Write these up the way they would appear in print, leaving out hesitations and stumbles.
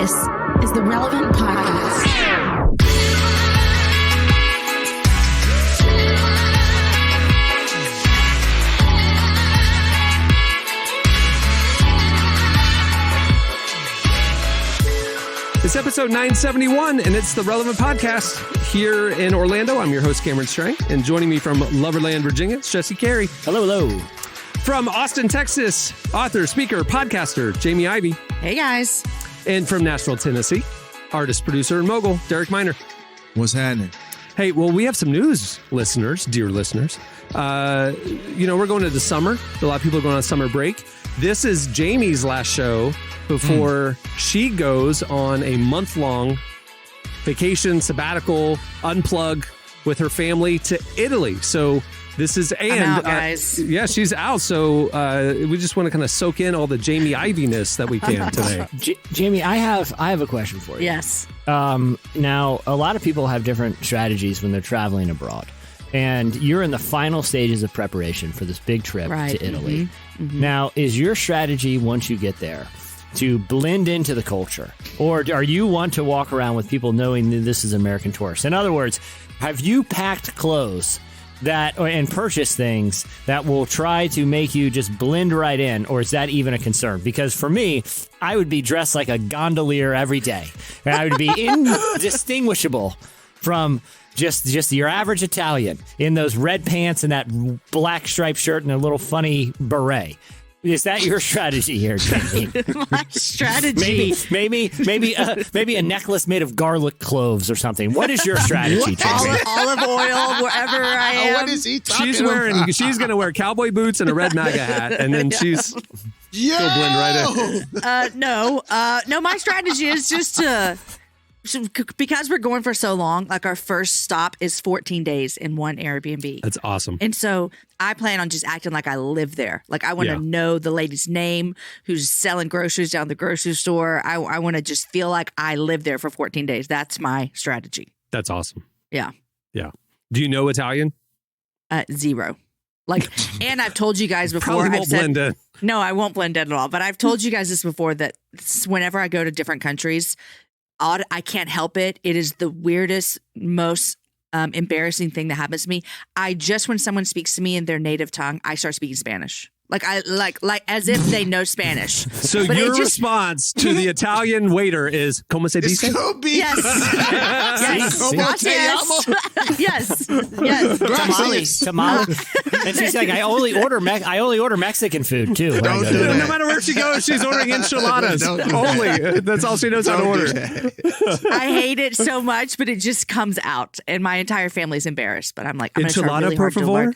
This is the Relevant Podcast. It's episode 971, and it's the Relevant Podcast here in Orlando. I'm your host, Cameron Strang, and joining me from Loverland, Virginia, it's Jesse Carey. Hello, hello. From Austin, Texas, author, speaker, podcaster, Jamie Ivey. Hey, guys. And from Nashville, Tennessee, artist, producer, and mogul, Derek Miner. What's happening? Hey, well, we have some news, listeners, dear listeners. We're going into summer. A lot of people are going on summer break. This is Jamie's last show before she goes on a month-long vacation, sabbatical, unplug with her family to Italy. So this is, and I'm out, guys. She's out. So we just want to kind of soak in all the Jamie Ivy-ness that we can today. Jamie, I have a question for you. Yes. Now, a lot of people have different strategies when they're traveling abroad. And you're in the final stages of preparation for this big trip to Italy. Mm-hmm. Mm-hmm. Now, is your strategy once you get there to blend into the culture? Or are you want to walk around with people knowing that this is American tourists? In other words, have you packed clothes and purchased things that will try to make you just blend right in? Or is that even a concern? Because for me, I would be dressed like a gondolier every day. And I would be indistinguishable from just your average Italian in those red pants and that black striped shirt and a little funny beret. Is that your strategy here, Jamie? My strategy? Maybe a necklace made of garlic cloves or something. What is your strategy, Jamie? Olive oil, wherever I am. What is he talking about? She's going to wear cowboy boots and a red MAGA hat, and then she's she'll blend right in. No, my strategy is just to... Because we're going for so long, like our first stop is 14 days in one Airbnb. That's awesome. And so I plan on just acting like I live there. Like I want to know the lady's name who's selling groceries down the grocery store. I want to just feel like I live there for 14 days. That's my strategy. That's awesome. Yeah. Yeah. Do you know Italian? Zero. And I've told you guys before. Probably won't blend in. No, I won't blend in at all. But I've told you guys this before that whenever I go to different countries, I can't help it. It is the weirdest, most embarrassing thing that happens to me. When someone speaks to me in their native tongue, I start speaking Spanish. Like as if they know Spanish. So your response to the Italian waiter is "Como se dice?" Yes. Yes. Tamale. And she's like, I only order Mexican food too. No matter where she goes, she's ordering enchiladas. Only. That's all she knows how to order. I hate it so much, but it just comes out, and my entire family's embarrassed. But I'm like, I'm going to try really hard to learn.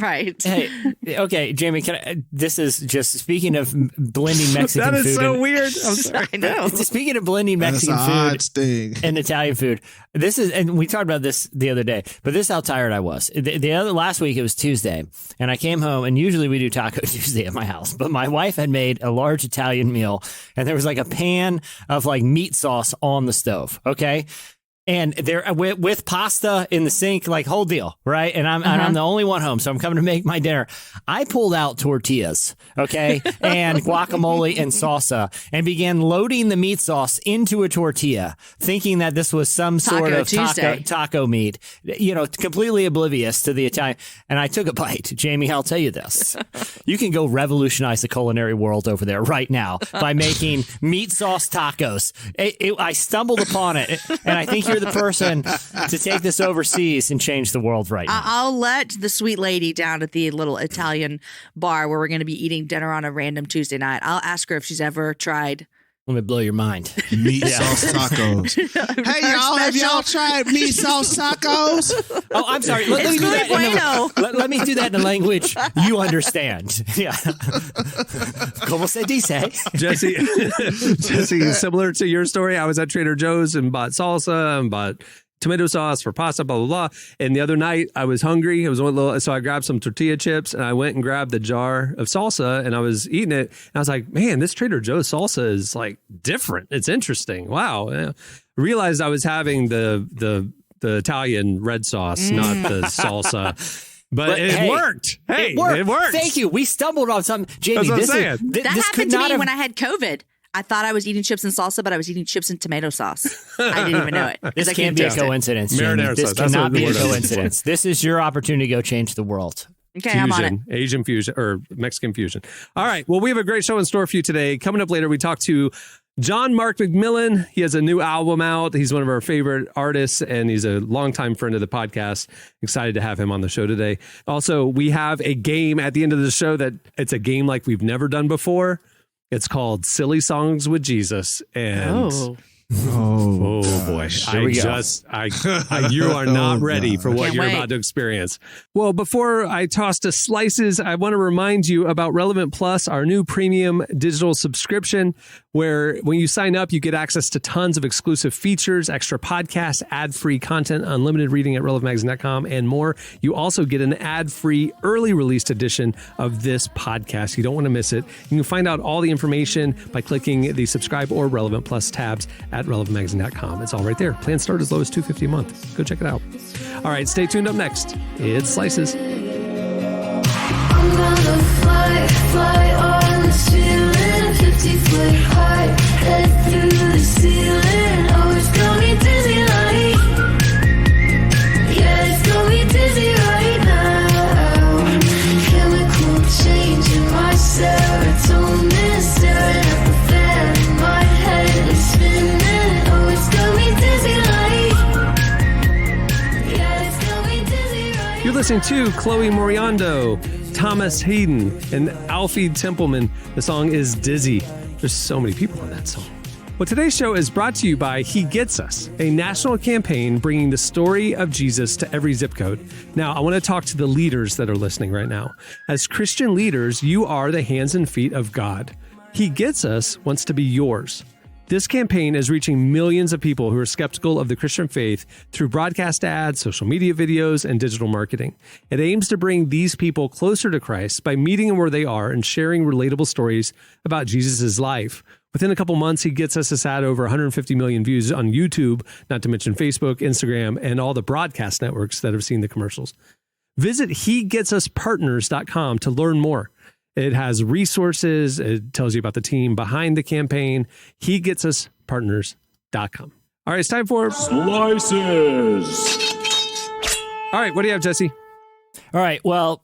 Right. Hey, okay, Jamie, this is just speaking of blending Mexican food. That is so weird. I'm sorry. I know. Speaking of blending Mexican food and Italian food, and we talked about this the other day, but this is how tired I was. Last week it was Tuesday, and I came home, and usually we do Taco Tuesday at my house, but my wife had made a large Italian meal, and there was like a pan of like meat sauce on the stove. Okay. And there with pasta in the sink, like whole deal, right? And I'm the only one home, so I'm coming to make my dinner. I pulled out tortillas, okay, and guacamole and salsa, and began loading the meat sauce into a tortilla, thinking that this was some sort of taco meat. Completely oblivious to the Italian. And I took a bite. Jamie, I'll tell you this: you can go revolutionize the culinary world over there right now by making meat sauce tacos. I stumbled upon it, and I think you're the person to take this overseas and change the world right now. I'll let the sweet lady down at the little Italian bar where we're going to be eating dinner on a random Tuesday night. I'll ask her if she's ever tried. Let me blow your mind. Meat sauce tacos. Hey, y'all, have y'all tried meat sauce tacos? Oh, I'm sorry. Let me do that. Let me do that in a language you understand. Yeah. Como se dice? Jesse, similar to your story, I was at Trader Joe's and bought salsa and bought tomato sauce for pasta, blah, blah, blah. And the other night I was hungry. So I grabbed some tortilla chips and I went and grabbed the jar of salsa and I was eating it. And I was like, man, this Trader Joe's salsa is like different. It's interesting. Wow. I realized I was having the Italian red sauce, not the salsa. But it worked. Hey, it worked. Thank you. We stumbled on something. Jamie, that's what I'm saying. That happened to me when I had COVID. I thought I was eating chips and salsa, but I was eating chips and tomato sauce. I didn't even know it. This can't be a coincidence, Jamie. This cannot be a coincidence. This is your opportunity to go change the world. Okay, fusion, I'm on it. Asian fusion or Mexican fusion. All right. Well, we have a great show in store for you today. Coming up later, we talk to John Mark McMillan. He has a new album out. He's one of our favorite artists, and he's a longtime friend of the podcast. Excited to have him on the show today. Also, we have a game at the end of the show that it's a game like we've never done before. It's called Silly Songs with Jesus. And oh boy. You are not ready for what you're about to experience. Well, before I toss to slices, I want to remind you about Relevant Plus, our new premium digital subscription, where when you sign up, you get access to tons of exclusive features, extra podcasts, ad-free content, unlimited reading at relevantmagazine.com, and more. You also get an ad-free early released edition of this podcast. You don't want to miss it. You can find out all the information by clicking the subscribe or Relevant Plus tabs at relevantmagazine.com. It's all right there. Plans start as low as $2.50 a month. Go check it out. All right, stay tuned. Up next, it's Slices. I'm gonna fly on the ceiling, 50-foot high, head through the ceiling. Oh, it's got me dizzy it's got me dizzy right now. Chemical change in my serotonin, staring at the fan, my head is spinning. Oh, it's got me dizzy it's got me dizzy right. You're listening to Chloe Moriando, Thomas Hayden, and Alfie Templeman. The song is Dizzy. There's so many people in that song. Well, today's show is brought to you by He Gets Us, a national campaign bringing the story of Jesus to every zip code. Now, I want to talk to the leaders that are listening right now. As Christian leaders, you are the hands and feet of God. He Gets Us wants to be yours. This campaign is reaching millions of people who are skeptical of the Christian faith through broadcast ads, social media videos, and digital marketing. It aims to bring these people closer to Christ by meeting them where they are and sharing relatable stories about Jesus' life. Within a couple months, He Gets Us has had over 150 million views on YouTube, not to mention Facebook, Instagram, and all the broadcast networks that have seen the commercials. Visit HeGetsUsPartners.com to learn more. It has resources. It tells you about the team behind the campaign. HeGetsUsPartners.com. All right, it's time for Slices. All right, what do you have, Jesse? All right. Well,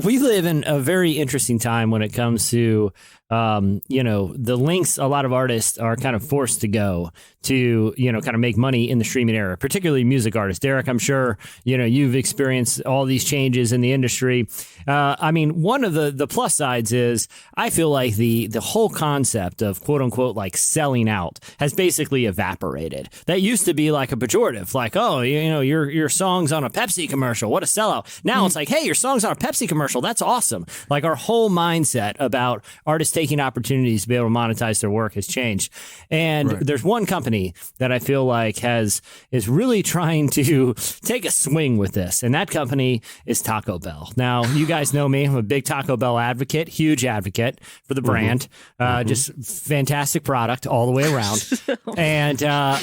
we live in a very interesting time when it comes to, the links a lot of artists are kind of forced to go to, kind of make money in the streaming era, particularly music artists. Derek, I'm sure, you've experienced all these changes in the industry. One of the plus sides is I feel like the whole concept of quote unquote like selling out has basically evaporated. That used to be like a pejorative, like, oh, your song's on a Pepsi commercial. What a sellout. Now it's like, hey, your song's on a Pepsi commercial. That's awesome. Like our whole mindset about artists taking opportunities to be able to monetize their work has changed. And there's one company that I feel like is really trying to take a swing with this. And that company is Taco Bell. Now, you guys know me. I'm a big Taco Bell advocate, huge advocate for the brand. Just fantastic product all the way around. And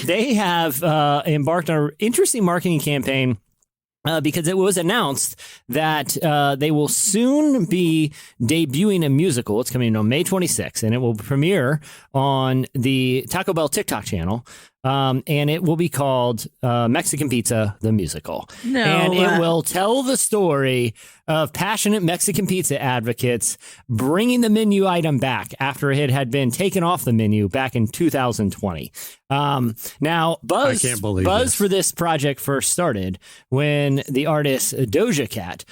they have embarked on an interesting marketing campaign because it was announced that they will soon be debuting a musical. It's coming on May 26th, and it will premiere on the Taco Bell TikTok channel. And it will be called Mexican Pizza, the Musical. And it will tell the story of passionate Mexican pizza advocates bringing the menu item back after it had been taken off the menu back in 2020. Now, buzz for this project first started when the artist Doja Cat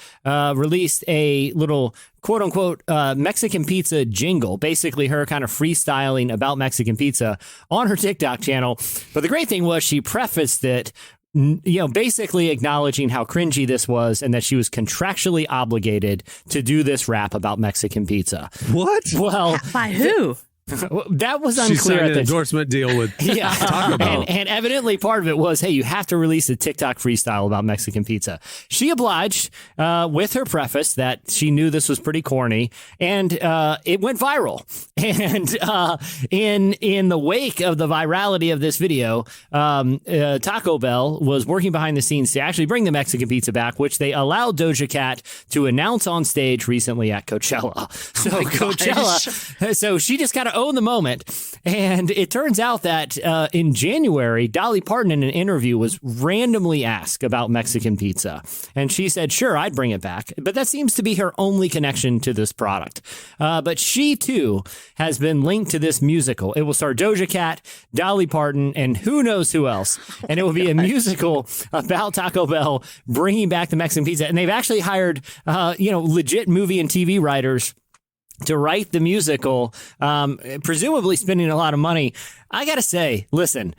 released a little quote unquote Mexican pizza jingle, basically her kind of freestyling about Mexican pizza on her TikTok channel. But the great thing was she prefaced it, basically acknowledging how cringy this was and that she was contractually obligated to do this rap about Mexican pizza. What? Well, by who? That was unclear. She signed an endorsement deal with Taco Bell. And evidently part of it was, hey, you have to release a TikTok freestyle about Mexican pizza. She obliged with her preface that she knew this was pretty corny, and it went viral. And in the wake of the virality of this video, Taco Bell was working behind the scenes to actually bring the Mexican pizza back, which they allowed Doja Cat to announce on stage recently at Coachella. So so she just got to own the moment. And it turns out that in January, Dolly Parton in an interview was randomly asked about Mexican pizza. And she said, sure, I'd bring it back. But that seems to be her only connection to this product. But she, too, has been linked to this musical. It will star Doja Cat, Dolly Parton, and who knows who else. And it will be a musical about Taco Bell bringing back the Mexican pizza. And they've actually hired, legit movie and TV writers to write the musical, presumably spending a lot of money. I got to say, listen,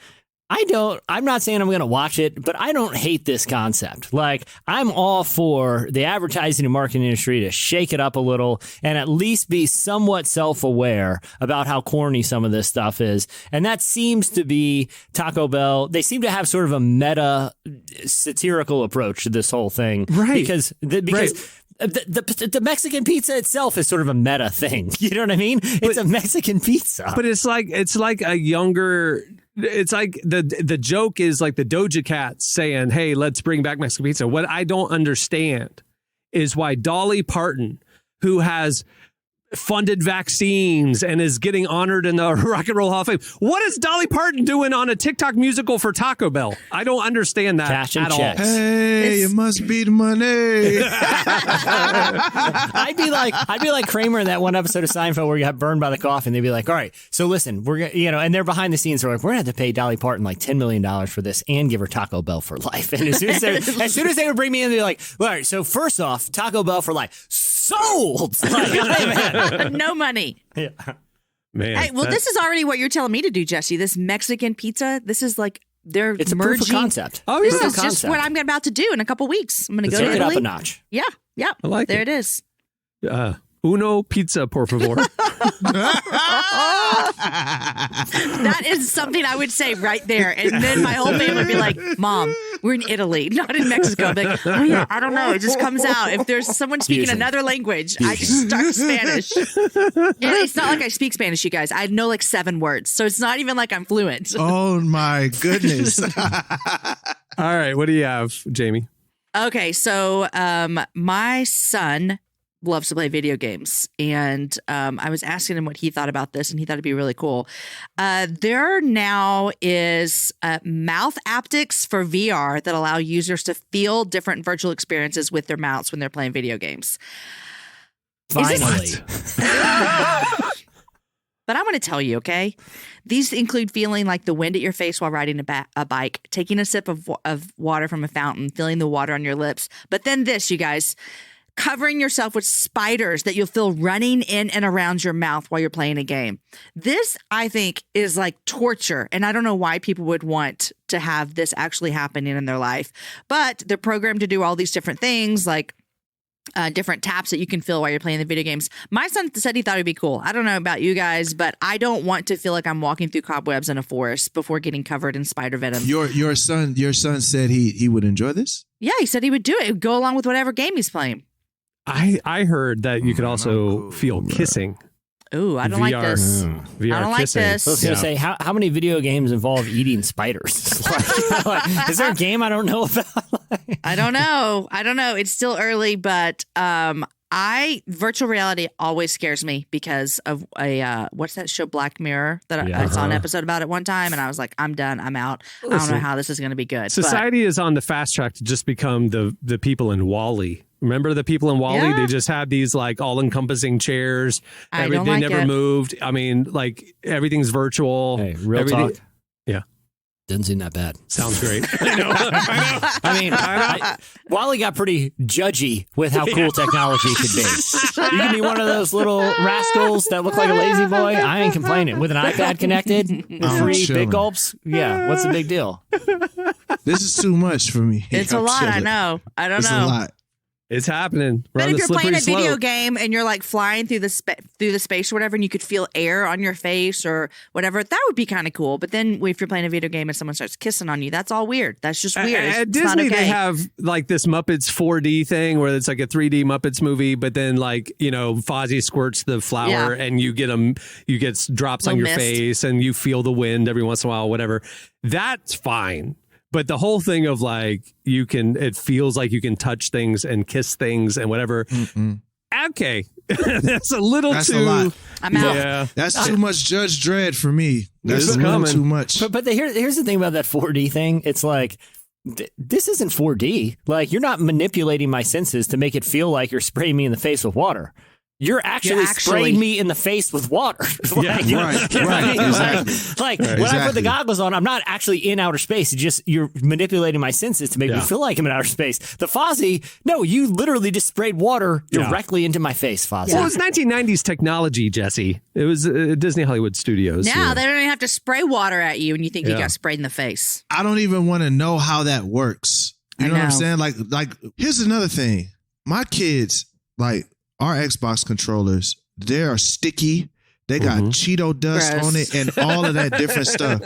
I'm not saying I'm going to watch it, but I don't hate this concept. Like, I'm all for the advertising and marketing industry to shake it up a little and at least be somewhat self-aware about how corny some of this stuff is. And that seems to be Taco Bell. They seem to have sort of a meta satirical approach to this whole thing. Right. Because the Mexican pizza itself is sort of a meta thing. You know what I mean? It's a Mexican pizza. But it's like a younger. It's like the joke is like the Doja Cat saying, "Hey, let's bring back Mexican pizza." What I don't understand is why Dolly Parton, who has funded vaccines and is getting honored in the Rock and Roll Hall of Fame, what is Dolly Parton doing on a TikTok musical for Taco Bell? I don't understand that Cash and at all. checks. Hey, it must be the money. I'd be like Kramer in that one episode of Seinfeld where you got burned by the coffin. They'd be like, all right, so listen, we're gonna, and they're behind the scenes. They're like, we're gonna have to pay Dolly Parton like $10 million for this and give her Taco Bell for life. And as soon as they would bring me in, they're like, all right, so first off, Taco Bell for life. Sold. Like, hey, man. No money. Yeah. Man, Hey, well, this is already what you're telling me to do, Jesse. This Mexican pizza, this is like It's a merging. proof of concept. Oh, This yeah. is just what I'm about to do in a couple weeks. I'm going to go Take to it up Italy. a notch. Yeah. I like there it. it is. Uno pizza, por favor. That is something I would say right there. And then my whole family would be like, Mom, we're in Italy, not in Mexico. I'd be like, oh yeah, I don't know. It just comes out. If there's someone speaking Fusion. another language, I just start Spanish. And it's not like I speak Spanish, you guys. I know like 7 words. So it's not even like I'm fluent. Oh my goodness. All right, what do you have, Jamie? Okay, so my son loves to play video games, and I was asking him what he thought about this, and he thought it'd be really cool. There now is mouth aptics for VR that allow users to feel different virtual experiences with their mouths when they're playing video games. Finally. But I'm going to tell you, okay? These include feeling like the wind at your face while riding a bike, taking a sip of water from a fountain, feeling the water on your lips. But then this, you guys, covering yourself with spiders that you'll feel running in and around your mouth while you're playing a game. This, I think, is like torture. And I don't know why people would want to have this actually happening in their life. But they're programmed to do all these different things, like different taps that you can feel while you're playing the video games. My son said he thought it'd be cool. I don't know about you guys, but I don't want to feel like I'm walking through cobwebs in a forest before getting covered in spider venom. Your son said he would enjoy this? Yeah, he said he would do it. It would go along with whatever game he's playing. I heard that you could also feel kissing. Ooh, I don't like this. VR I don't like kissing. this. I was going to say, how many video games involve eating spiders? Is there a game I don't know about? I don't know. It's still early, but virtual reality always scares me because of a what's that show, Black Mirror, that I saw an episode about it one time, and I was like, I'm done. I'm out. I don't know how this is going to be good. Society is on the fast track to just become the people in WALL-E. Remember the people in WALL-E? Yeah. They just had these like all-encompampassing chairs. I don't they like never it. moved. I mean, like everything's virtual. Hey, real Everything- talk. Yeah. Doesn't seem that bad. Sounds great. I know. Wally got pretty judgy with how cool technology could be. You can be one of those little rascals that look like a lazy boy. I ain't complaining. With an iPad connected, I'm 3 chilling. big gulps. Yeah, what's the big deal? This is too much for me. it's a I'm lot. I chilling. know. I don't It's know. a lot. It's happening. We're But on if the you're playing a slippery video slope. game and you're like flying through the space or whatever, and you could feel air on your face or whatever, that would be kind of cool. But then if you're playing a video game and someone starts kissing on you, that's all weird. That's just weird. At It's not Disney, okay. they have like this Muppets 4D thing where it's like a 3D Muppets movie, but then like, Fozzie squirts the flower and you get drops on Little your mist. face and you feel the wind every once in a while, whatever. That's fine. But the whole thing of like, it feels like you can touch things and kiss things and whatever. Mm-mm. Okay. That's a little That's too. a lot. I'm out. Yeah. That's too much Judge Dredd for me. That's It's a little coming. too much. But here's the thing about that 4D thing. It's like, this isn't 4D. Like, you're not manipulating my senses to make it feel like you're spraying me in the face with water. You're actually spraying me in the face with water. Yeah, you know right, what I right, mean? exactly. Like when I put Exactly. the goggles on, I'm not actually in outer space. It's just you're manipulating my senses to make me feel like I'm in outer space. The Fozzie, no, you literally just sprayed water directly into my face, Fozzie. Well, it was 1990s technology, Jesse. It was Disney Hollywood Studios. Now they don't even have to spray water at you and you think you Yeah. got sprayed in the face. I don't even want to know how that works. You I know what I'm know. saying? Like here's another thing. My kids, like our Xbox controllers, they are sticky. They got Cheeto dust Gross. on it and all of that different stuff.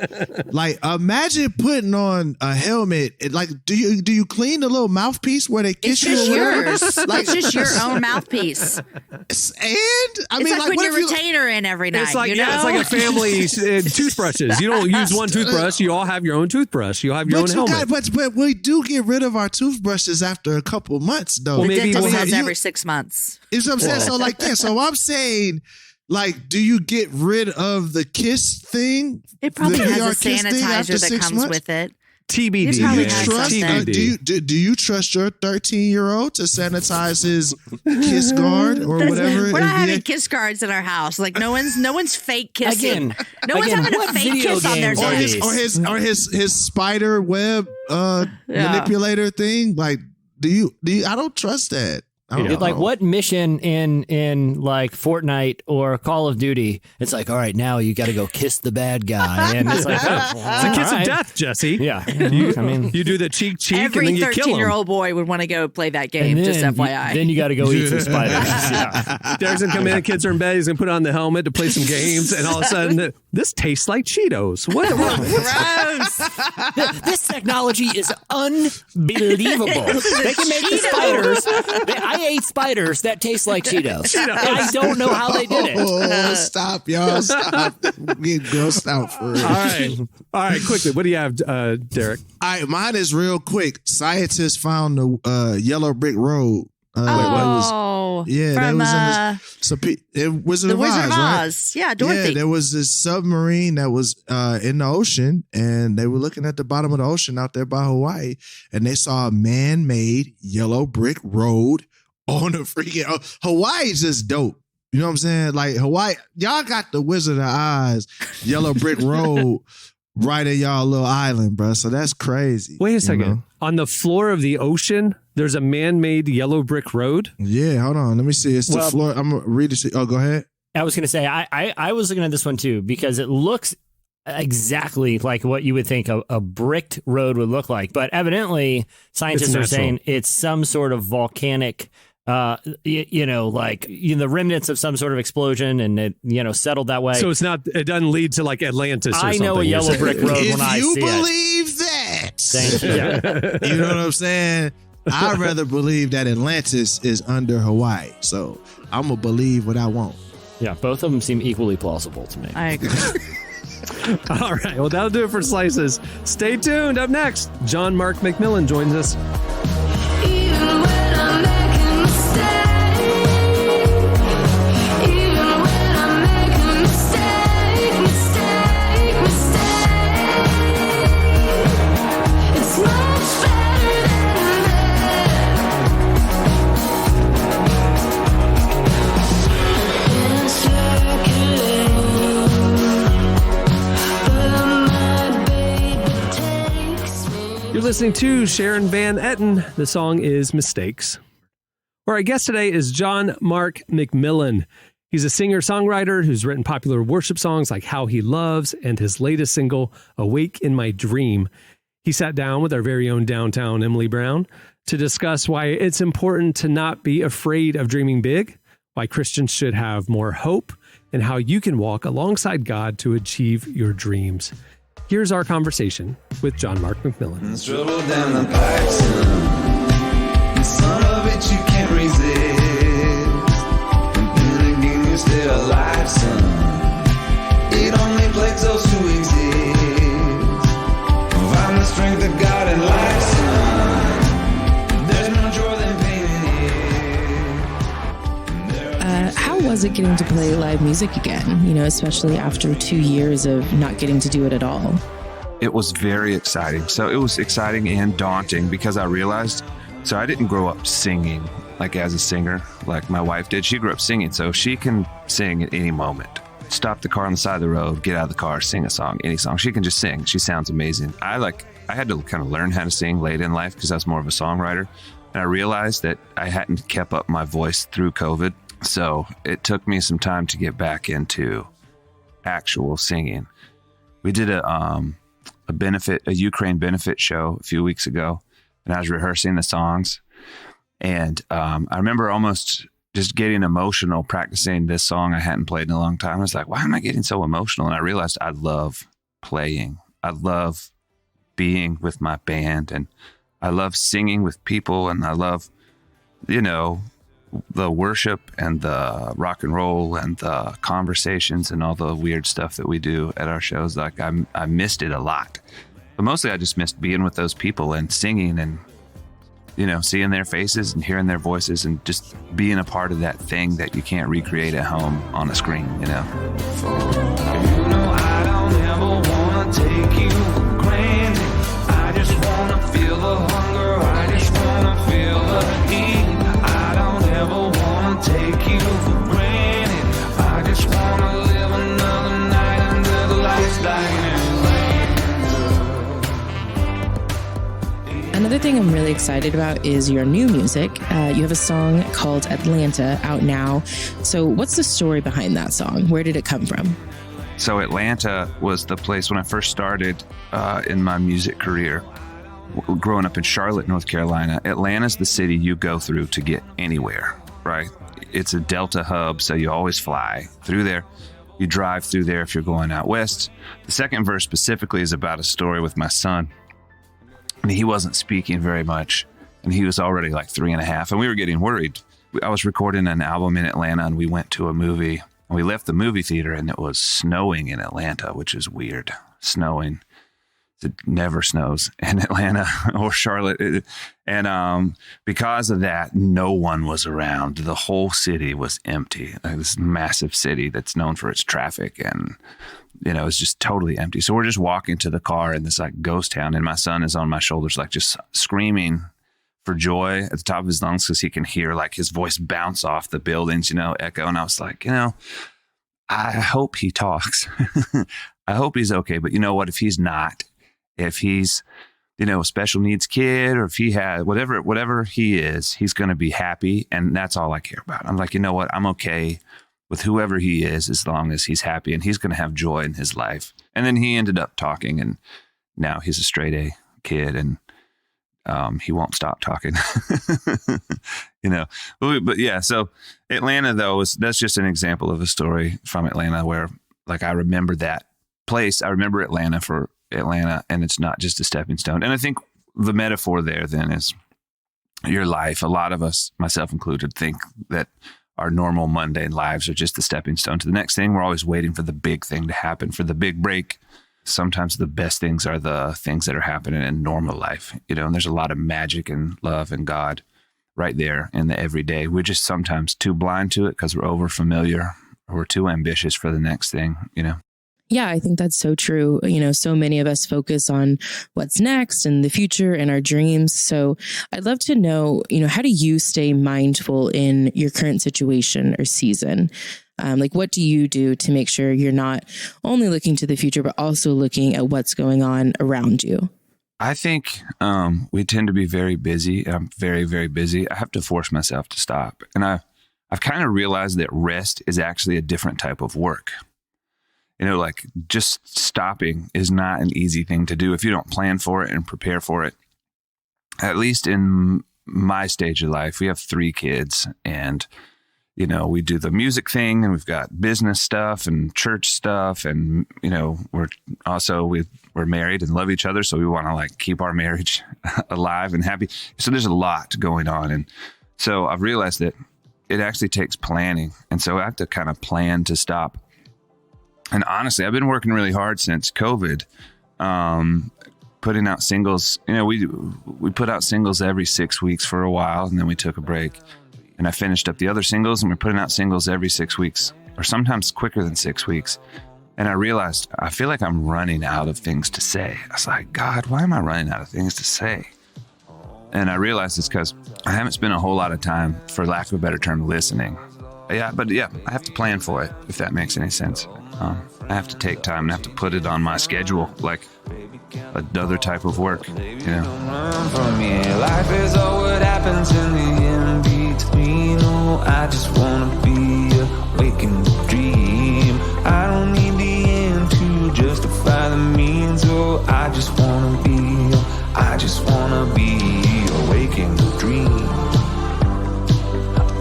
Like, imagine putting on a helmet. Like, do you clean the little mouthpiece where they kiss It's you? just or whatever? yours. Like, It's just your own mouthpiece. And I It's mean, like what putting if your you? retainer in every night. It's like you know? it's like a family toothbrushes. You don't use one toothbrush. You all have your own toothbrush. You have your own helmet. But we do get rid of our toothbrushes after a couple months, though. Well, the maybe dentist we'll says have every 6 months. You know what I'm saying? So like, yeah. So I'm saying, like, do you get rid of the kiss thing? It probably The has VR a kiss thing after sanitizer that 6 comes months? with it. TBD. It's Do probably you has trust? something. Do you trust your 13-year-old to sanitize his kiss guard or whatever? We're not If having he- kiss guards in our house. Like no one's fake kissing. Again, no one's having a what fake video kiss on their games are date. these? or his spider web manipulator thing. Like, do you? I don't trust that. I don't Dude, like know. what mission in like Fortnite or Call of Duty? It's like, all right, now you got to go kiss the bad guy, and it's like, It's a kiss of death, Jesse. Yeah, I mean, You do the cheek and Every then you kill him. 13-year-old boy would want to go play that game. and Just then FYI. then you got to go eat some spiders. Yeah. Derek's gonna come in, kids are in bed, he's gonna put on the helmet to play some games, and all of a sudden, this tastes like Cheetos. What? Gross. This technology is unbelievable. They can make spiders. I ate spiders that taste like Cheetos. I don't know how they did it. Oh, stop, y'all! Stop! Get grossed out for real. All right, quickly. What do you have, Derek? All right, mine is real quick. Scientists found the yellow brick road. Oh, Yeah, from that was in Wizard the of Wizard Oz, of right? Oz. Yeah, Dorothy. Yeah, there was this submarine that was in the ocean, and they were looking at the bottom of the ocean out there by Hawaii, and they saw a man-made yellow brick road on the freaking Hawaii is just dope. You know what I'm saying? Like Hawaii, y'all got the Wizard of Oz yellow brick road right at y'all little island, bro. So that's crazy. Wait a you second. know? On the floor of the ocean, there's a man-made yellow brick road. Yeah, hold on. Let me see. It's the Well- floor. I'm gonna read it. Oh, go ahead. I was going to say, I was looking at this one too, because it looks exactly like what you would think a bricked road would look like. But evidently, scientists It's are natural. saying it's some sort of volcanic, the remnants of some sort of explosion, and it, settled that way. So it doesn't lead to like Atlantis or I something. know a you're yellow saying. brick road If when I you see it. believe that, Thank you. you know what I'm saying? I'd rather believe that Atlantis is under Hawaii. So I'm going to believe what I want. Yeah, both of them seem equally plausible to me. I agree. All right. Well, that'll do it for Slices. Stay tuned. Up next, John Mark McMillan joins us. Even when I'm making mistakes, even when I'm making mistake, it's much better than that. It's circulating, but my baby takes me. You're listening to Sharon Van Etten. The song is Mistakes. Our guest today is John Mark McMillan. He's a singer-songwriter who's written popular worship songs like How He Loves and his latest single, Awake in My Dream. He sat down with our very own downtown Emily Brown to discuss why it's important to not be afraid of dreaming big, why Christians should have more hope, and how you can walk alongside God to achieve your dreams. Here's our conversation with John Mark McMillan. Struggle down the pipes, and some of it you can't resist. And then again, you're still alive, son. It only plagues those who exist. Find the strength of God in life, son. There's no joy than pain in it. how was it getting to play live music again, especially after 2 years of not getting to do it at all? It was very exciting. So it was exciting and daunting because I realized, so I didn't grow up singing like as a singer like my wife did. She grew up singing, so she can sing at any moment. Stop the car on the side of the road, get out of the car, sing a song, any song. She can just sing. She sounds amazing. I had to kind of learn how to sing late in life because I was more of a songwriter. And I realized that I hadn't kept up my voice through COVID. So it took me some time to get back into actual singing. We did a Ukraine benefit show a few weeks ago, and I was rehearsing the songs. And I remember almost just getting emotional practicing this song I hadn't played in a long time. I was like, why am I getting so emotional? And I realized I love playing. I love being with my band, and I love singing with people, and I love, the worship and the rock and roll and the conversations and all the weird stuff that we do at our shows. Like I missed it a lot, but mostly I just missed being with those people and singing and, seeing their faces and hearing their voices and just being a part of that thing that you can't recreate at home on a screen, I don't ever wanna take you for granted. I just wanna feel the hunger. I just wanna feel the heat. I don't ever wanna take you for granted. I just wanna live another night under the lights like an Another thing I'm really excited about is your new music. You have a song called Atlanta out now. So what's the story behind that song? Where did it come from? So Atlanta was the place when I first started in my music career. Growing up in Charlotte, North Carolina, Atlanta's the city you go through to get anywhere, right? It's a Delta hub, so you always fly through there. You drive through there if you're going out west. The second verse specifically is about a story with my son. And he wasn't speaking very much, and he was already like 3.5, and we were getting worried. I was recording an album in Atlanta, and we went to a movie. We left the movie theater, and it was snowing in Atlanta, which is weird. Snowing. It never snows in Atlanta or Charlotte. And because of that, no one was around. The whole city was empty. Like this massive city that's known for its traffic, and it's just totally empty. So we're just walking to the car in this like ghost town, and my son is on my shoulders, like just screaming for joy at the top of his lungs because he can hear like his voice bounce off the buildings, echo. And I was like, I hope he talks. I hope he's okay. But you know what? If he's not, if he's, a special needs kid, or if he had whatever he is, he's going to be happy. And that's all I care about. I'm like, you know what? I'm okay with whoever he is, as long as he's happy, and he's going to have joy in his life. And then he ended up talking, and now he's a straight A kid, and he won't stop talking, but yeah. So Atlanta though, that's just an example of a story from Atlanta where like, I remember that place. I remember Atlanta for Atlanta, and it's not just a stepping stone. And I think the metaphor there then is your life. A lot of us, myself included, think that our normal mundane lives are just the stepping stone to the next thing. We're always waiting for the big thing to happen, for the big break. Sometimes the best things are the things that are happening in normal life, and there's a lot of magic and love and God right there in the everyday. We're just sometimes too blind to it because we're over familiar, or we're too ambitious for the next thing, Yeah, I think that's so true. So many of us focus on what's next and the future and our dreams. So I'd love to know, how do you stay mindful in your current situation or season? What do you do to make sure you're not only looking to the future, but also looking at what's going on around you? I think we tend to be very busy. I'm very, very busy. I have to force myself to stop. And I've kind of realized that rest is actually a different type of work. Like just stopping is not an easy thing to do if you don't plan for it and prepare for it. At least in my stage of life, we have 3 kids, and we do the music thing, and we've got business stuff and church stuff, and we're married and love each other, so we want to like keep our marriage alive and happy. So there's a lot going on, and so I've realized that it actually takes planning, and so I have to kind of plan to stop. And honestly, I've been working really hard since COVID, putting out singles. We put out singles every 6 weeks for a while, and then we took a break. And I finished up the other singles, and we're putting out singles every 6 weeks, or sometimes quicker than 6 weeks. And I realized, I feel like I'm running out of things to say. I was like, God, why am I running out of things to say? And I realized it's because I haven't spent a whole lot of time, for lack of a better term, listening. But I have to plan for it, if that makes any sense. I have to take time and have to put it on my schedule, like another type of work, you know. Run from me. Life is all what happens in the in-between. Oh, I just wanna be awake in the dream. I don't need the end to justify the means. Oh, I just wanna be awake in the dream.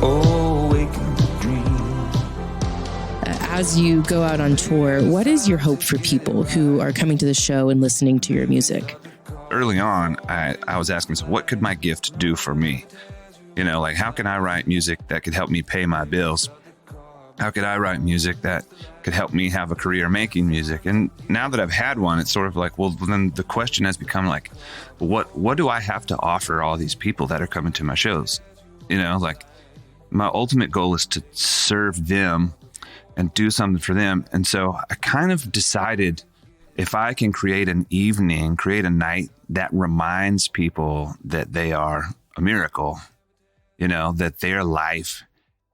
Oh, awake in the dream. As you go out on tour, what is your hope for people who are coming to the show and listening to your music? Early on, I was asking myself, what could my gift do for me? You know, like, how can I write music that could help me pay my bills? How could I write music that could help me have a career making music? And now that I've had one, it's sort of like, well, then the question has become like, what do I have to offer all these people that are coming to my shows? You know, like, my ultimate goal is to serve them and do something for them. And so I kind of decided, if I can create an evening, create a night that reminds people that they are a miracle, you know, that their life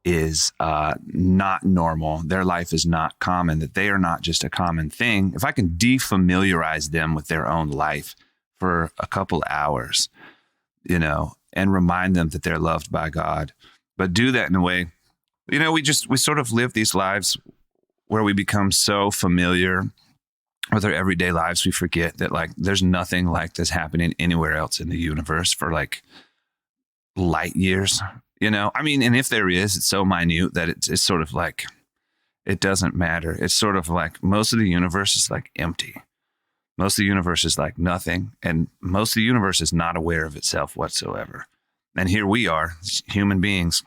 is not normal, their life is not common, that they are not just a common thing. If I can defamiliarize them with their own life for a couple hours, you know, and remind them that they're loved by God, but do that in a way, you know, we sort of live these lives where we become so familiar with our everyday lives, we forget that, like, there's nothing like this happening anywhere else in the universe for like light years, you know? I mean, and if there is, it's so minute that it's sort of like, it doesn't matter. It's sort of like most of the universe is like empty. Most of the universe is like nothing. And most of the universe is not aware of itself whatsoever. And here we are, human beings,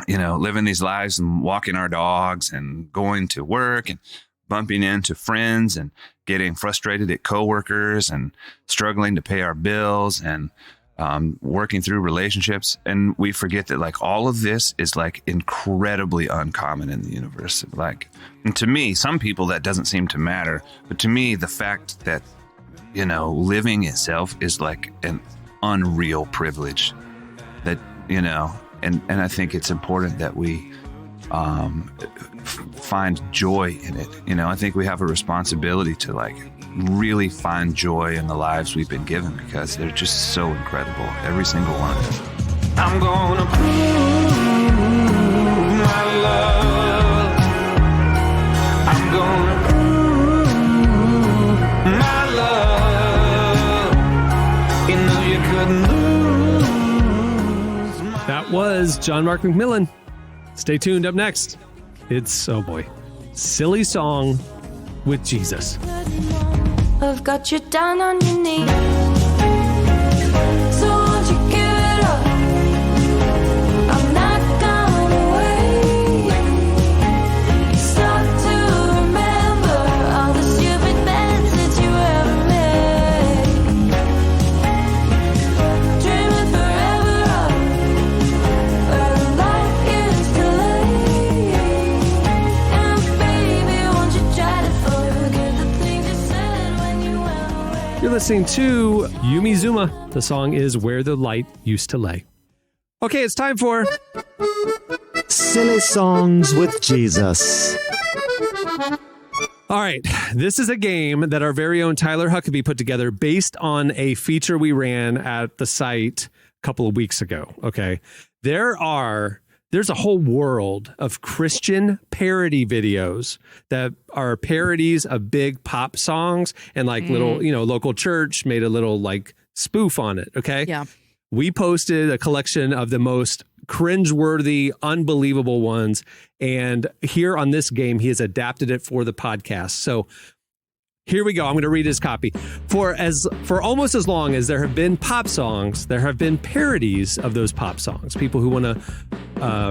you know, living these lives and walking our dogs and going to work and bumping into friends and getting frustrated at coworkers and struggling to pay our bills and working through relationships. And we forget that, like, all of this is like incredibly uncommon in the universe. Like, and to me, some people that doesn't seem to matter, but to me, the fact that, you know, living itself is like an unreal privilege that, you know, and I think it's important that we find joy in it. You know, I think we have a responsibility to, like, really find joy in the lives we've been given, because they're just so incredible, every single one of them. I'm gonna prove my love. I'm gonna prove my love. You know you couldn't lose my That was John Mark McMillan. Stay tuned. Up next, it's, oh boy, Silly Song with Jesus. I've got you down on your knees, so won't you give it up? I'm not going away. Stop to remember all the stupid bends that you ever made. Dreaming forever of where the light is delayed. And baby, won't you try to forget the things you said when you went away? You're listening to Yumi Zuma. The song is Where the Light Used to Lay. Okay, it's time for Silly Songs with Jesus. All right, this is a game that our very own Tyler Huckabee put together based on a feature we ran at the site a couple of weeks ago. Okay, there's a whole world of Christian parody videos that are parodies of big pop songs, and like little, you know, local church made a little like spoof on it. Okay, Yeah. we posted a collection of the most cringeworthy, unbelievable ones. And here on this game, he has adapted it for the podcast. So here we go. I'm going to read his copy. For almost as long as there have been pop songs, there have been parodies of those pop songs. People who want to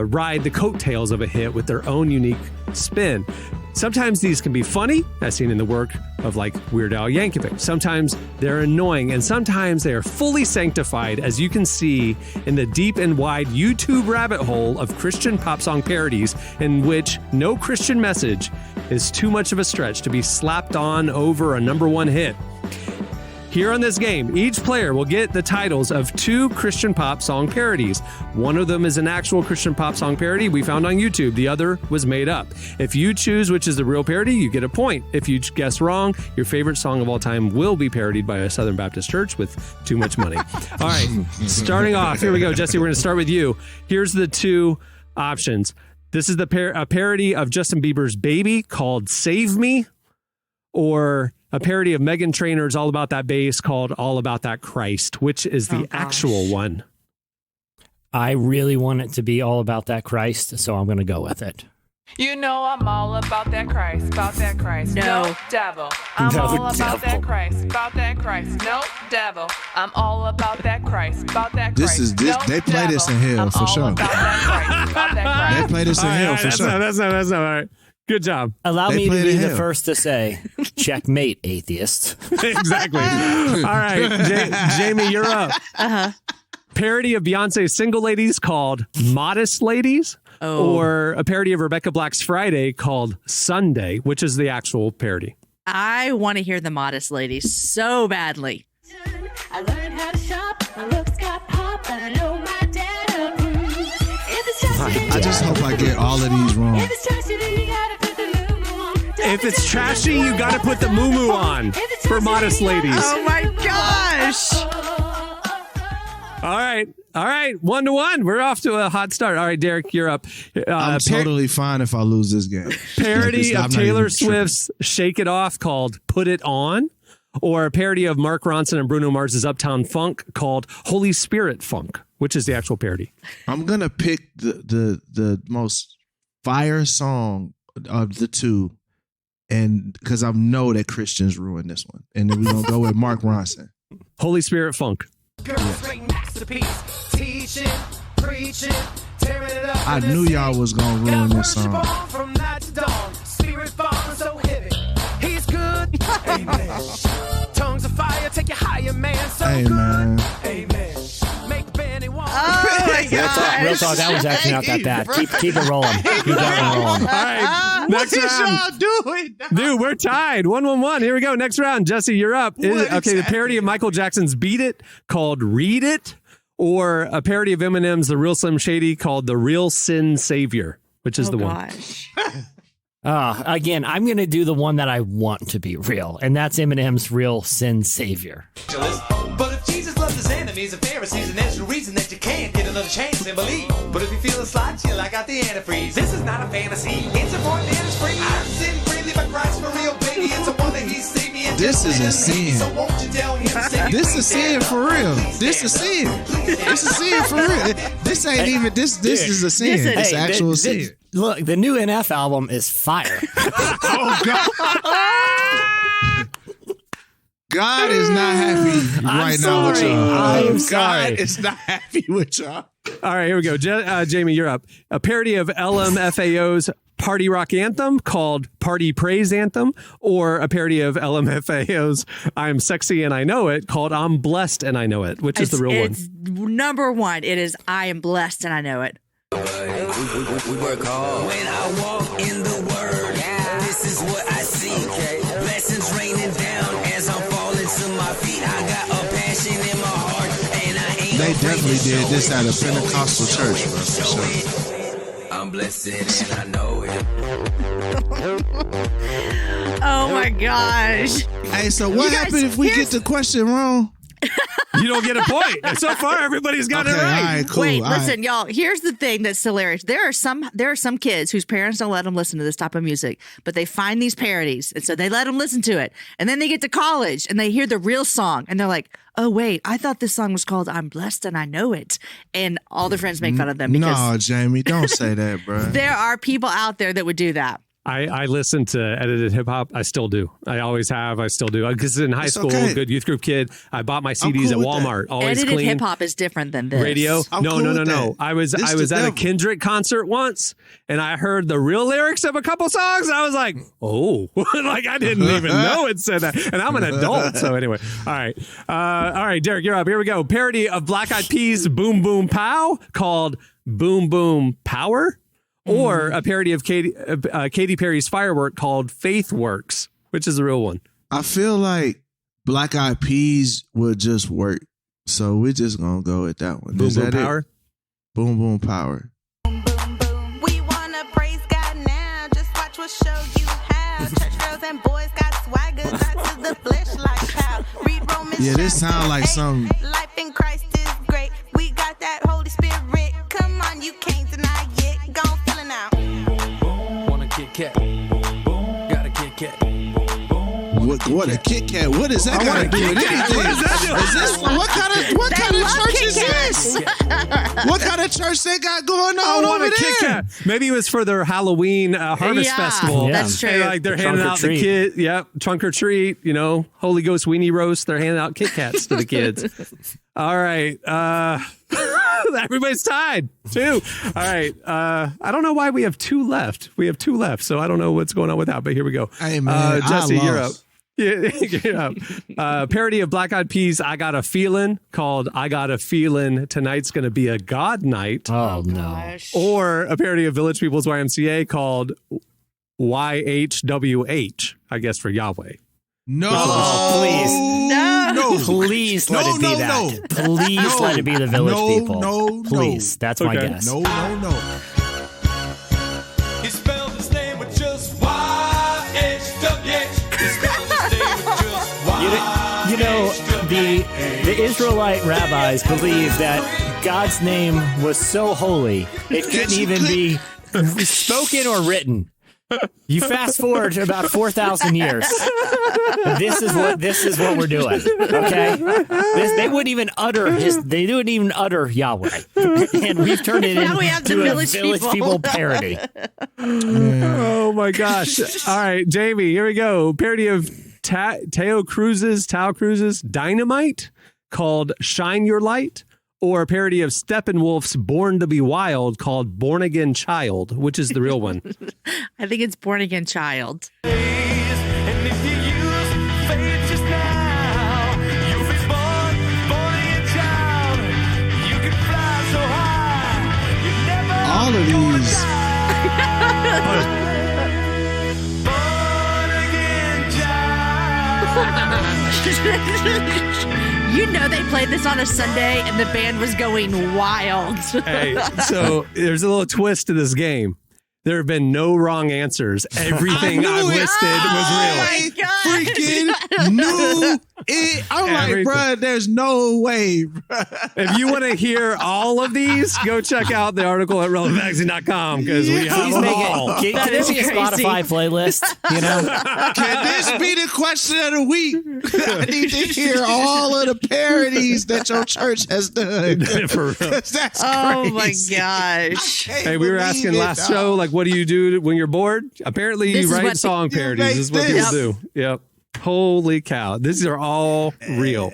ride the coattails of a hit with their own unique spin. Sometimes these can be funny, as seen in the work of like Weird Al Yankovic. Sometimes they're annoying, and sometimes they are fully sanctified, as you can see in the deep and wide YouTube rabbit hole of Christian pop song parodies, in which no Christian message is too much of a stretch to be slapped on over a number one hit. Here on this game, each player will get the titles of 2 Christian pop song parodies. One of them is an actual Christian pop song parody we found on YouTube. The other was made up. If you choose which is the real parody, you get a point. If you guess wrong, your favorite song of all time will be parodied by a Southern Baptist church with too much money. All right, starting off, here we go. Jesse, we're going to start with you. Here's the 2 options. This is a parody of Justin Bieber's Baby called Save Me, or a parody of Meghan Trainor's All About That Bass called All About That Christ. Which is the actual one? I really want it to be All About That Christ, so I'm going to go with it. You know I'm all about that Christ, about that Christ. No. Devil. I'm No all about devil. that Christ, about that Christ. No devil. I'm all about that Christ, about that Christ. They play this in hell for sure. About that Christ, about that Christ. They play this in hell for sure. That's not all right. Good job. Allow They me to played be in the hell. first to say, checkmate, atheist. Exactly. All right, Jamie, you're up. Parody of Beyonce's Single Ladies called Modest Ladies, or a parody of Rebecca Black's Friday called Sunday, which is the actual parody. I want to hear the Modest Ladies so badly. I learned how to shop. My looks got pop, and I know my dad approves. If it's trashy, then I just hope I get all of these wrong. If it's trashy, then you gotta put the moo-moo on. If it's trashy, you got to put the moo-moo on for Modest Ladies. Oh my gosh. All right. 1-1. We're off to a hot start. All right, Derek, you're up. I'm totally fine if I lose this game. Parody I'm of not Taylor even tripping. Swift's Shake It Off called Put It On, or a parody of Mark Ronson and Bruno Mars's Uptown Funk called Holy Spirit Funk, which is the actual parody. I'm gonna pick the most fire song of the 2, and because I know that Christians ruined this one, and then we're gonna go with Mark Ronson. Holy Spirit Funk. Teaching, preaching, tearing it up. I knew y'all was gonna ruin this song. From night to dawn, spirit falling so heavy. He's good. Amen. Tongues of fire take you higher, man. So Hey, good. man. Amen. Make Benny walk. Oh my gosh. Real talk, that was actually not that bad. Keep it rolling. Keep that one rolling. All right, next round. doing? Dude, we're tied. 1-1. Here we go. Next round. Jesse, you're up. The parody of Michael Jackson's Beat It called Read It, or a parody of Eminem's The Real Slim Shady called The Real Sin Savior, which is the one. Again, I'm going to do the one that I want to be real, and that's Eminem's Real Sin Savior. But if Jesus loved his enemies and Pharisees, and there's no reason that you can't get another chance and believe. But if you feel a slight chill, I got the antifreeze. This is not a fantasy. It's important and it's free. I'm sin freely by Christ for real, baby. It's a wonder he saved me. This is a sin. So won't you tell him? Say This is sin for real. This is sin. This is sin for real. This ain't even this. This is a sin. This is- It's actual sin. Look, the new NF album is fire. Oh God. God is not happy right now with sorry. y'all. I'm sorry. God is not happy with y'all. All right, here we go. Jamie, you're up. A parody of LMFAO's Party Rock Anthem called Party Praise Anthem, or a parody of LMFAO's I'm Sexy and I Know It called I'm Blessed and I Know It, which is the real one. It's number one. It is I am blessed and I know it. We work hard. When I walk in the word, this is what I see. Blessings raining down as I'm falling to my feet. I got a passion in my heart, and I ain't They afraid definitely to did show this it. at a Show it, Pentecostal show church, it, bro, for show sure. it. I'm blessed and I know it. Oh my gosh. Hey, so what You guys, happened if we get here's- the question wrong? You don't get a point. And so far, everybody's got Okay, it right. all right, cool. Wait, all right. listen, y'all. Here's the thing that's hilarious. There are some kids whose parents don't let them listen to this type of music, but they find these parodies, and so they let them listen to it. And then they get to college and they hear the real song, and they're like, "Oh wait, I thought this song was called I'm Blessed and I Know It." And all their friends make fun of them because No, Jamie, don't say that, bro. there are people out there that would do that. I listen to edited hip hop. I still do. I always have. I still do. Because in high school, good youth group kid, I bought my CDs at Walmart. Always edited clean. hip hop is different than this. Radio? No. that. I was at a Kendrick concert once, and I heard the real lyrics of a couple songs. And I was like, oh, like I didn't even know it said that. And I'm an adult. So anyway, all right, Derek, you're up. Here we go. Parody of Black Eyed Peas' "Boom Boom Pow" called "Boom Boom Power." Or a parody of Katy Perry's Firework called Faith Works, which is the real one. I feel like Black Eyed Peas would just work. So we're just going to go with that one. Boom Boom Power? It? Boom Boom Power. We want to praise God now. Just watch what show you have. Church girls and boys got swagger. That's to the flesh like pow. Read Romans. Yeah, this sounds like some. Life in Christ is great. We got that Holy Spirit. Come on, you can't deny it. Go feel it now. Wanna Kit Kat? Got a Kit Kat. What a Kit Kat? What is that got to do with anything? What is that doing? Is this what kind of church is this? What kind of church they got going on over Kit there? Kat. Maybe it was for their Halloween Harvest Festival. That's true. And, like they're handing out the kids. Yep, trunk or treat. You know, Holy Ghost weenie roast. They're handing out Kit Kats to the kids. All right. Everybody's tied. 2. All right. I don't know why we have 2 left. So I don't know what's going on with that, but here we go. Hey, man. Jesse, you're up. Yeah, you're up. Parody of Black Eyed Peas' I Got a Feeling called I Got a Feeling Tonight's Gonna Be a God Night. Oh, no. Or a parody of Village People's YMCA called YHWH, I guess for Yahweh. No, please. No. Please let it be that. Please let it be the Village People. No. Please. That's my guess. No. He spelled his name with just YHWH. He spelled his name with just YHWH. You know, the Israelite rabbis believed that God's name was so holy, it couldn't even be spoken or written. You fast forward to about 4,000 years. This is what we're doing. Okay, they wouldn't even utter They wouldn't even utter Yahweh, and we've turned it into a Village People parody. Oh my gosh! All right, Jamie, here we go. Parody of Tao Cruz's Dynamite called "Shine Your Light." Or a parody of Steppenwolf's Born to Be Wild called Born Again Child, which is the real one. I think it's Born Again Child. And if you use faith just now, you'll be born again child. You can fly so high, you never All of these. Born again child. You know they played this on a Sunday and the band was going wild. Hey, so there's a little twist to this game. There have been no wrong answers. Everything I've listed was real. I freaking knew it. I'm like, bro, there's no way. If you want to hear all of these, go check out the article at relevantmagazine.com because we have them all. Can this be a Spotify playlist? You know? Can this be the question of the week? I need to hear all of the parodies that your church has done. For real. That's Oh my crazy. gosh. Hey, we were asking last show, like, what do you do when you're bored? Apparently, This you is write what- song parodies. This is what this. people do. Yep. Holy cow. These are all real.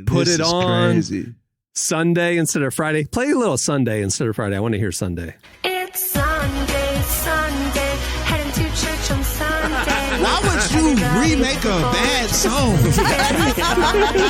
Put This it is on crazy. Sunday instead of Friday. Play a little Sunday instead of Friday. I want to hear Sunday. It's Sunday, heading to church on Sunday. Why would you remake a bad song?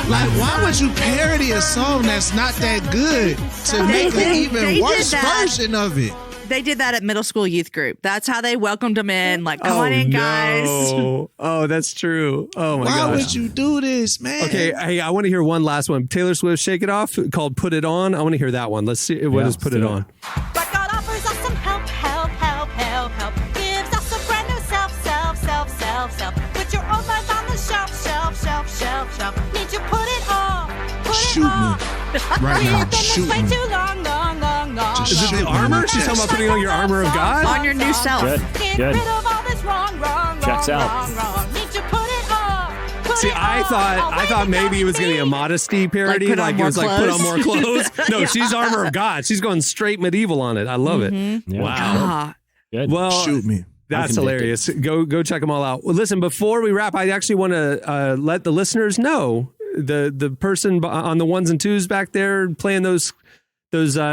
Like, why would you parody a song that's not that good to make an They even did worse that. version of it? They did that at middle school youth group. That's how they welcomed them in. Like, come on in, guys. No. Oh, that's true. Oh, my Why gosh. would you do this, man? Okay, hey, I want to hear one last one. Taylor Swift, Shake It Off, called Put It On. I want to hear that one. Let's see. What is Put It On? But God offers us some help. Gives us a brand new self. Put your old life on the shelf. Need you put it on. Shoot me. Right now, shoot way me. too long. Just Is it shoot the me. armor? She's talking about putting on your armor of God? On your new self. Get Good. rid of all this wrong. Checks out. Need you put it on. See, I thought maybe it was going to be a modesty parody. Like, put on Like, it more was like, put on more clothes. clothes. No, she's armor of God. She's going straight medieval on it. I love it. Yeah. Wow. Ah, Good. Well, Shoot me. That's hilarious. Go check them all out. Well, listen, before we wrap, I actually want to let the listeners know the person on the ones and twos back there playing those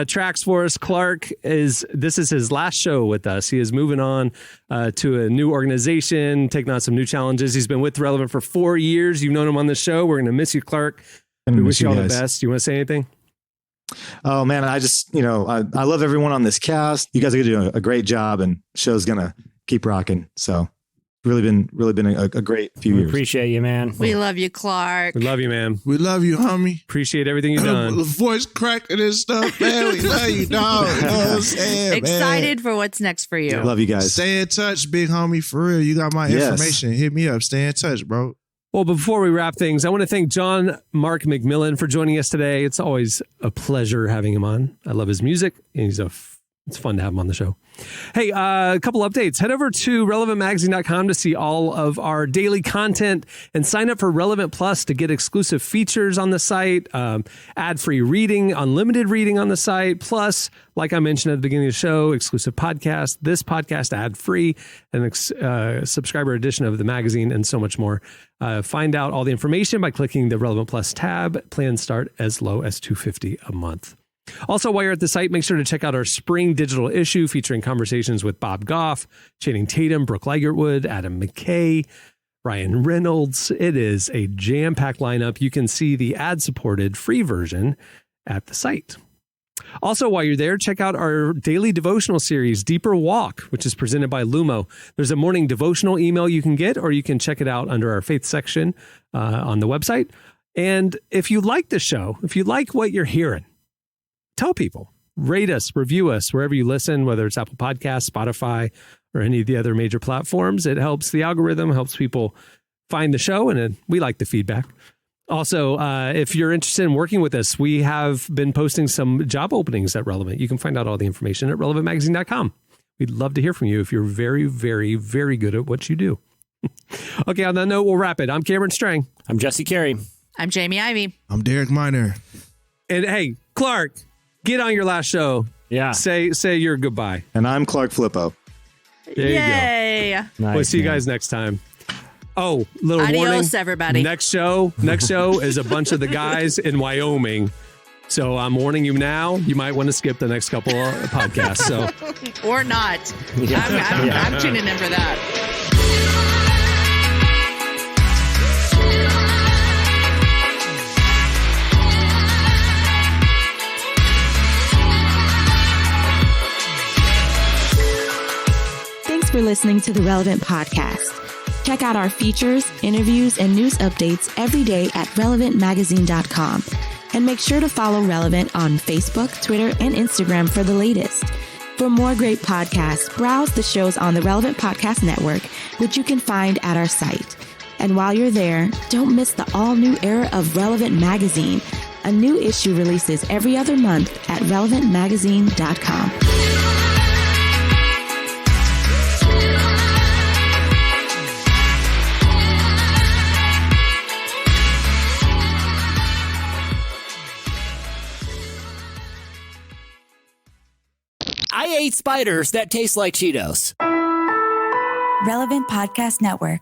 tracks for us. Clark this is his last show with us. He is moving on to a new organization, taking on some new challenges. He's been with Relevant for 4 years. You've known him on the show. We're going to miss you, Clark. We wish you all the best. You want to say anything? Oh man, I just, I love everyone on this cast. You guys are going to do a great job, and the show's going to keep rocking. So really been a great few years. Appreciate you, man. We love you, Clark. We love you, man. We love you, homie. Appreciate everything you've done. The voice cracking and stuff, man. We love you, dog. You know what I'm saying, Excited for what's next for you. I love you guys. Stay in touch, big homie. For real, you got my information. Hit me up. Stay in touch, bro. Well, before we wrap things, I want to thank John Mark McMillan for joining us today. It's always a pleasure having him on. I love his music, and it's fun to have him on the show. Hey, a couple updates. Head over to relevantmagazine.com to see all of our daily content and sign up for Relevant Plus to get exclusive features on the site, ad-free reading, unlimited reading on the site, plus, like I mentioned at the beginning of the show, exclusive podcast, this podcast ad-free, an subscriber edition of the magazine, and so much more. Find out all the information by clicking the Relevant Plus tab. Plans start as low as $250 a month. Also, while you're at the site, make sure to check out our spring digital issue featuring conversations with Bob Goff, Channing Tatum, Brooke Ligertwood, Adam McKay, Ryan Reynolds. It is a jam-packed lineup. You can see the ad-supported free version at the site. Also, while you're there, check out our daily devotional series, Deeper Walk, which is presented by Lumo. There's a morning devotional email you can get, or you can check it out under our faith section on the website. And if you like the show, if you like what you're hearing, tell people, rate us, review us wherever you listen, whether it's Apple Podcasts, Spotify, or any of the other major platforms. It helps the algorithm, helps people find the show, and we like the feedback. Also, if you're interested in working with us, we have been posting some job openings at Relevant. You can find out all the information at relevantmagazine.com. We'd love to hear from you if you're very, very, very good at what you do. Okay, on that note, we'll wrap it. I'm Cameron Strang. I'm Jesse Carey. I'm Jamie Ivey. I'm Derek Miner. And hey, Clark, get on your last show. Yeah. Say your goodbye. And I'm Clark Flippo. There you Yay. go. Nice, we'll see you guys next time. Oh, little Adios, warning. everybody. Next show is a bunch of the guys in Wyoming. So I'm warning you now, you might want to skip the next couple of podcasts. So or not. I'm tuning in for that. Thanks for listening to the Relevant Podcast. Check out our features, interviews, and news updates every day at relevantmagazine.com. And make sure to follow Relevant on Facebook, Twitter, and Instagram for the latest. For more great podcasts, browse the shows on the Relevant Podcast Network, which you can find at our site. And while you're there, don't miss the all-new era of Relevant Magazine. A new issue releases every other month at relevantmagazine.com. I ate spiders that taste like Cheetos. Relevant Podcast Network.